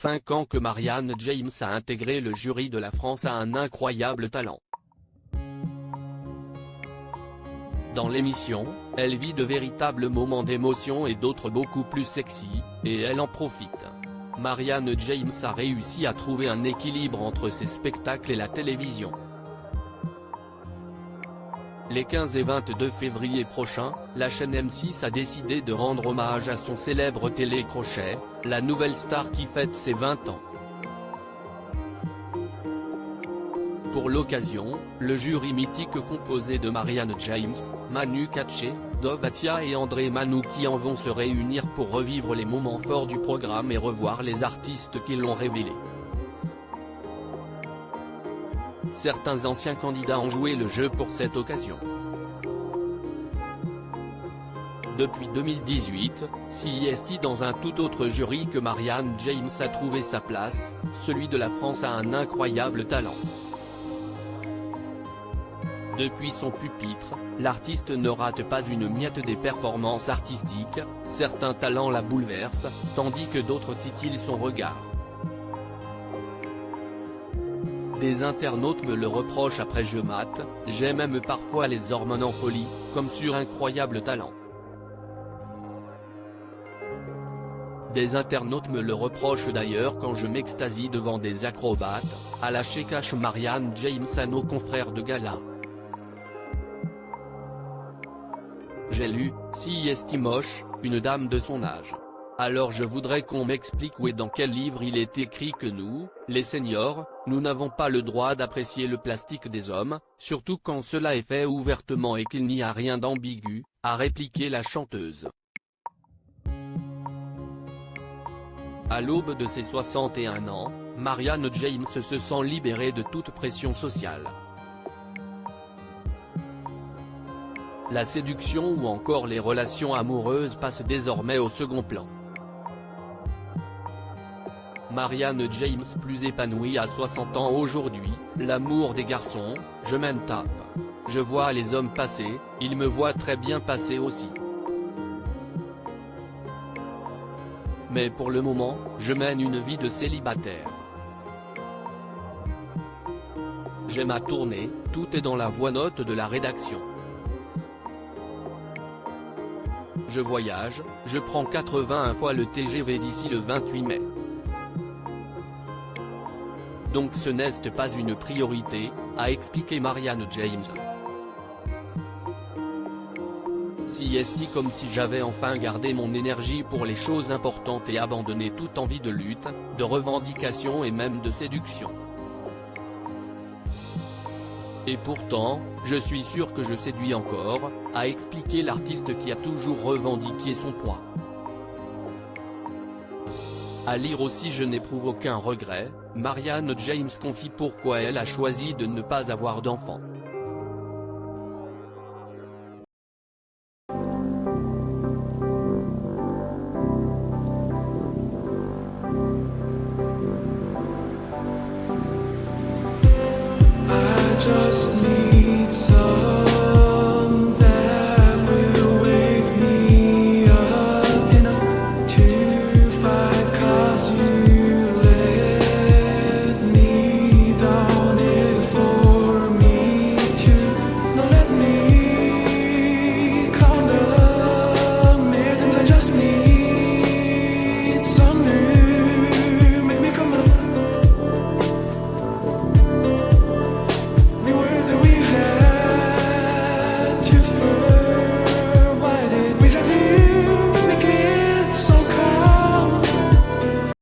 5 ans que Marianne James a intégré le jury de La France a un incroyable talent. Dans l'émission, elle vit de véritables moments d'émotion et d'autres beaucoup plus sexy, et elle en profite. Marianne James a réussi à trouver un équilibre entre ses spectacles et la télévision. Les 15 et 22 février prochains, la chaîne M6 a décidé de rendre hommage à son célèbre télécrochet, la nouvelle star qui fête ses 20 ans. Pour l'occasion, le jury mythique composé de Marianne James, Manu Katché, Dov Atia et André Manoukian vont se réunir pour revivre les moments forts du programme et revoir les artistes qui l'ont révélé. Certains anciens candidats ont joué le jeu pour cette occasion. Depuis 2018, s'y est dans un tout autre jury que Marianne James a trouvé sa place, celui de La France a un incroyable talent. Depuis son pupitre, l'artiste ne rate pas une miette des performances artistiques, certains talents la bouleversent, tandis que d'autres titillent son regard. Des internautes me le reprochent après Je mate, j'ai même parfois les hormones en folie, comme sur Incroyable Talent. Des internautes me le reprochent d'ailleurs quand je m'extasie devant des acrobates, à lâcher cache Marianne James à nos confrères de gala. J'ai lu, si est moche, une dame de son âge. Alors je voudrais qu'on m'explique où et dans quel livre il est écrit que nous, les seniors, nous n'avons pas le droit d'apprécier le plastique des hommes, surtout quand cela est fait ouvertement et qu'il n'y a rien d'ambigu, a répliqué la chanteuse. À l'aube de ses 61 ans, Marianne James se sent libérée de toute pression sociale. La séduction ou encore les relations amoureuses passent désormais au second plan. Marianne James plus épanouie à 60 ans aujourd'hui, l'amour des garçons, je m'en tape. Je vois les hommes passer, ils me voient très bien passer aussi. Mais pour le moment, je mène une vie de célibataire. J'ai ma tournée, tout est dans la voix note de la rédaction. Je voyage, je prends 81 fois le TGV d'ici le 28 mai. Donc ce n'est pas une priorité, a expliqué Marianne James. Si est comme si j'avais enfin gardé mon énergie pour les choses importantes et abandonné toute envie de lutte, de revendication et même de séduction. Et pourtant, je suis sûr que je séduis encore, a expliqué l'artiste qui a toujours revendiqué son poids. À lire aussi Je n'éprouve aucun regret, Marianne James confie pourquoi elle a choisi de ne pas avoir d'enfant.